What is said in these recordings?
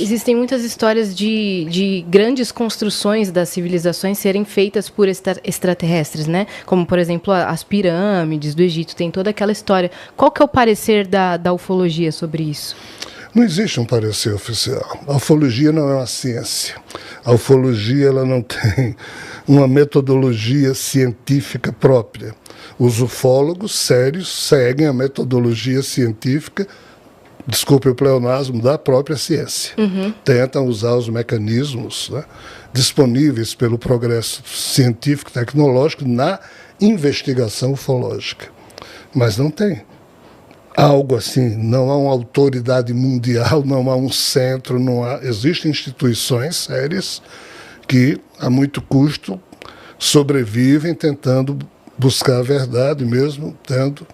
Existem muitas histórias de grandes construções das civilizações serem feitas por extraterrestres, né? Como, por exemplo, as pirâmides do Egito, tem toda aquela história. Qual que é o parecer da ufologia sobre isso? Não existe um parecer oficial. A ufologia não é uma ciência. A ufologia ela não tem uma metodologia científica própria. Os ufólogos sérios seguem a metodologia científica, desculpe o pleonasmo, da própria ciência. Tentam usar os mecanismos, né, disponíveis pelo progresso científico e tecnológico na investigação ufológica. Mas não tem algo assim, não há uma autoridade mundial, não há um centro, existem instituições sérias que, a muito custo, sobrevivem tentando buscar a verdade, mesmo tendo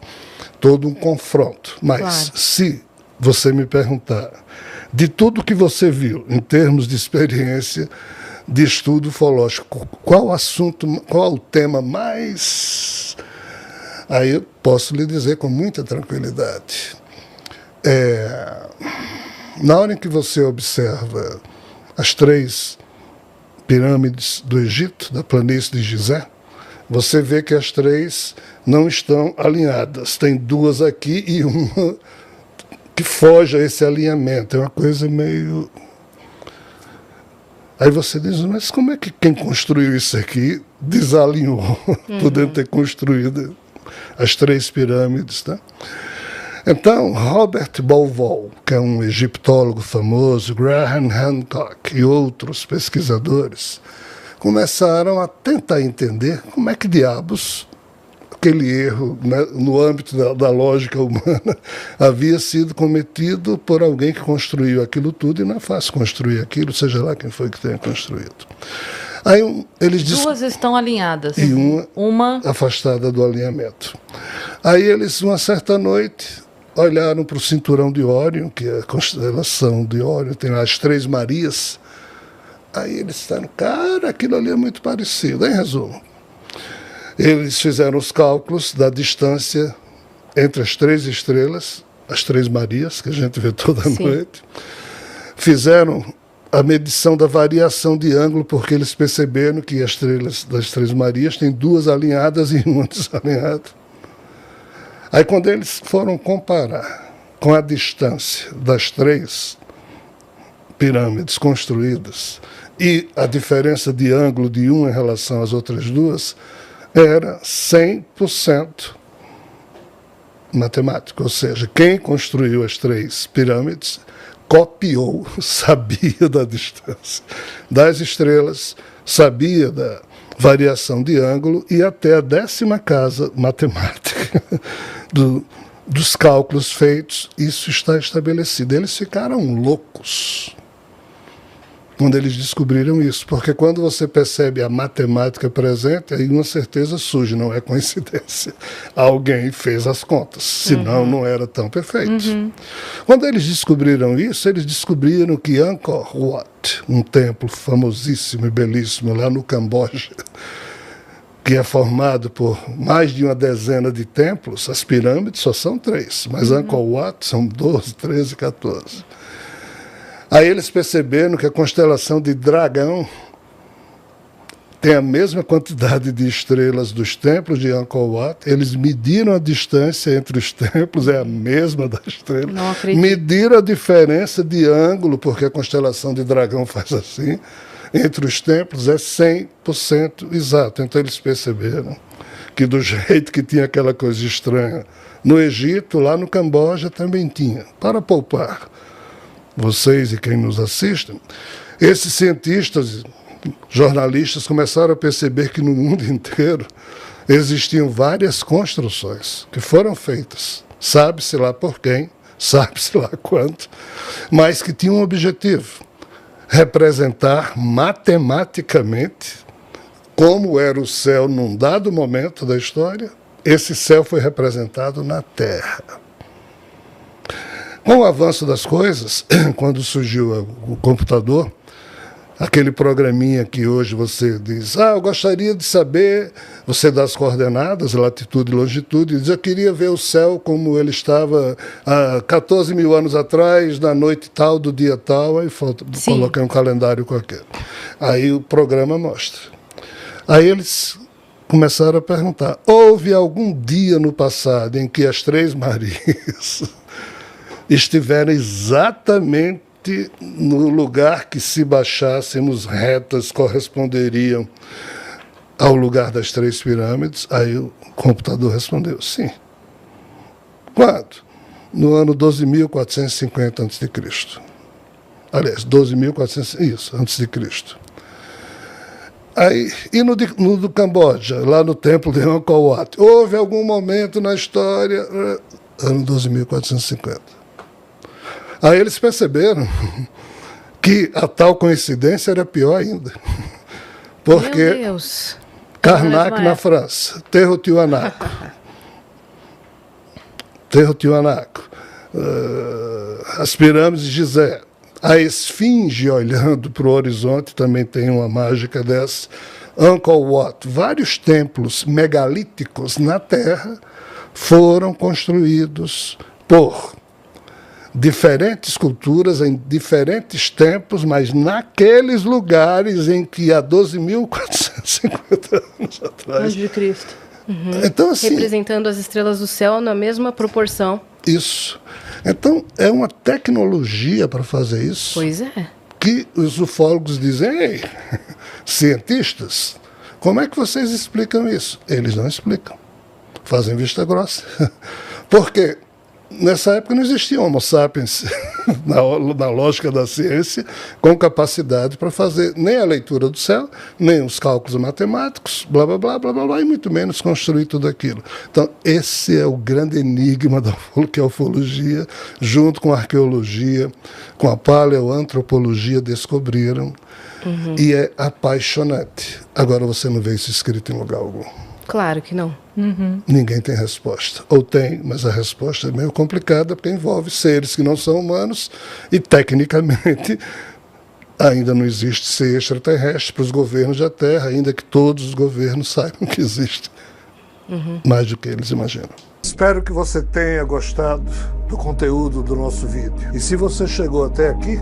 todo um confronto. Mas, claro, se você me perguntar, de tudo que você viu, em termos de experiência de estudo ufológico, qual o tema mais... Aí eu posso lhe dizer com muita tranquilidade. Na hora em que você observa as 3 pirâmides do Egito, da planície de Gizé, você vê que as 3 não estão alinhadas. Tem 2 aqui e uma que foge a esse alinhamento. É uma coisa meio... Aí você diz, mas como é que quem construiu isso aqui desalinhou, podendo ter construído as 3 pirâmides, tá? Então, Robert Bauval, que é um egiptólogo famoso, Graham Hancock e outros pesquisadores, começaram a tentar entender como é que diabos aquele erro, né, no âmbito da lógica humana, havia sido cometido por alguém que construiu aquilo tudo, e não é fácil construir aquilo, seja lá quem foi que tenha construído. Aí eles 2 estão alinhadas. E uma afastada do alinhamento. Aí eles, uma certa noite, olharam para o cinturão de Órion, que é a constelação de Órion, tem lá as 3 Marias. Aí eles disseram, cara, aquilo ali é muito parecido. Em resumo, eles fizeram os cálculos da distância entre as 3 estrelas, as 3 Marias, que a gente vê toda noite. Fizeram a medição da variação de ângulo, porque eles perceberam que as estrelas das 3 Marias têm 2 alinhadas e uma desalinhada. Aí, quando eles foram comparar com a distância das 3 pirâmides construídas e a diferença de ângulo de uma em relação às outras 2, era 100% matemático. Ou seja, quem construiu as 3 pirâmides copiou, sabia da distância das estrelas, sabia da variação de ângulo e até a 10ª casa matemática dos cálculos feitos, isso está estabelecido. Eles ficaram loucos quando eles descobriram isso, porque quando você percebe a matemática presente, aí uma certeza surge, não é coincidência. Alguém fez as contas, senão não era tão perfeito. Quando eles descobriram isso, eles descobriram que Angkor Wat, um templo famosíssimo e belíssimo lá no Camboja, que é formado por mais de uma dezena de templos, as pirâmides só são 3, mas Angkor Wat são 12, 13, 14. Aí eles perceberam que a constelação de Dragão tem a mesma quantidade de estrelas dos templos de Angkor Wat. Eles mediram a distância entre os templos, é a mesma da estrela. Não acredito. Mediram a diferença de ângulo, porque a constelação de Dragão faz assim, entre os templos é 100% exato. Então eles perceberam que do jeito que tinha aquela coisa estranha no Egito, lá no Camboja também tinha. Para poupar vocês e quem nos assiste, esses cientistas, jornalistas começaram a perceber que no mundo inteiro existiam várias construções que foram feitas, sabe-se lá por quem, sabe-se lá quanto, mas que tinham um objetivo: representar matematicamente como era o céu num dado momento da história. Esse céu foi representado na Terra. Com o avanço das coisas, quando surgiu o computador, Aquele programinha que hoje você diz, eu gostaria de saber, você dá as coordenadas, latitude e longitude, e diz, eu queria ver o céu como ele estava há 14 mil anos atrás, na noite tal, do dia tal, aí coloquei um calendário qualquer. Aí o programa mostra. Aí eles começaram a perguntar, houve algum dia no passado em que as Três Marias estiveram exatamente no lugar que, se baixássemos retas, corresponderiam ao lugar das Três Pirâmides? Aí o computador respondeu, sim. Quando? No ano 12.450 a.C. Aliás, 12.400, isso, antes de Cristo. Aí, e no do Camboja, lá no templo de Angkor Wat, houve algum momento na história, ano 12.450. Aí eles perceberam que a tal coincidência era pior ainda. Porque Karnak, na França, Teotihuanaco, as pirâmides de Gizé, a esfinge olhando para o horizonte, também tem uma mágica dessa, Angkor Wat, vários templos megalíticos na Terra foram construídos por diferentes culturas em diferentes tempos, mas naqueles lugares em que há 12.450 anos atrás. Antes de Cristo. Uhum. Então, assim, representando as estrelas do céu na mesma proporção. Isso. Então, é uma tecnologia para fazer isso. Pois é. Que os ufólogos dizem, ei, cientistas, como é que vocês explicam isso? Eles não explicam. Fazem vista grossa. Porque nessa época não existia Homo sapiens, na lógica da ciência, com capacidade para fazer nem a leitura do céu, nem os cálculos matemáticos, blá, blá, blá, blá, blá, blá, e muito menos construir tudo aquilo. Então, esse é o grande enigma que a ufologia, junto com a arqueologia, com a paleoantropologia, descobriram. Uhum. E é apaixonante. Agora, você não vê isso escrito em lugar algum. Claro que não. Uhum. Ninguém tem resposta. Ou tem, mas a resposta é meio complicada porque envolve seres que não são humanos e, tecnicamente, ainda não existe ser extraterrestre para os governos da Terra, ainda que todos os governos saibam que existe. Uhum. Mais do que eles imaginam. Espero que você tenha gostado do conteúdo do nosso vídeo. E se você chegou até aqui,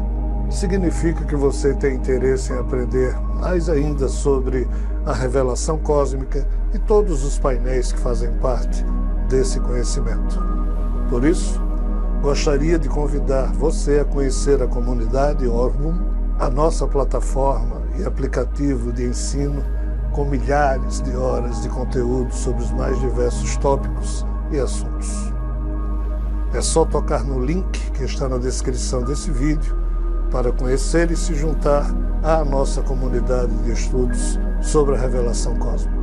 significa que você tem interesse em aprender mais ainda sobre a revelação cósmica e todos os painéis que fazem parte desse conhecimento. Por isso, gostaria de convidar você a conhecer a comunidade Orbum, a nossa plataforma e aplicativo de ensino com milhares de horas de conteúdo sobre os mais diversos tópicos e assuntos. É só tocar no link que está na descrição desse vídeo para conhecer e se juntar à nossa comunidade de estudos sobre a revelação cósmica.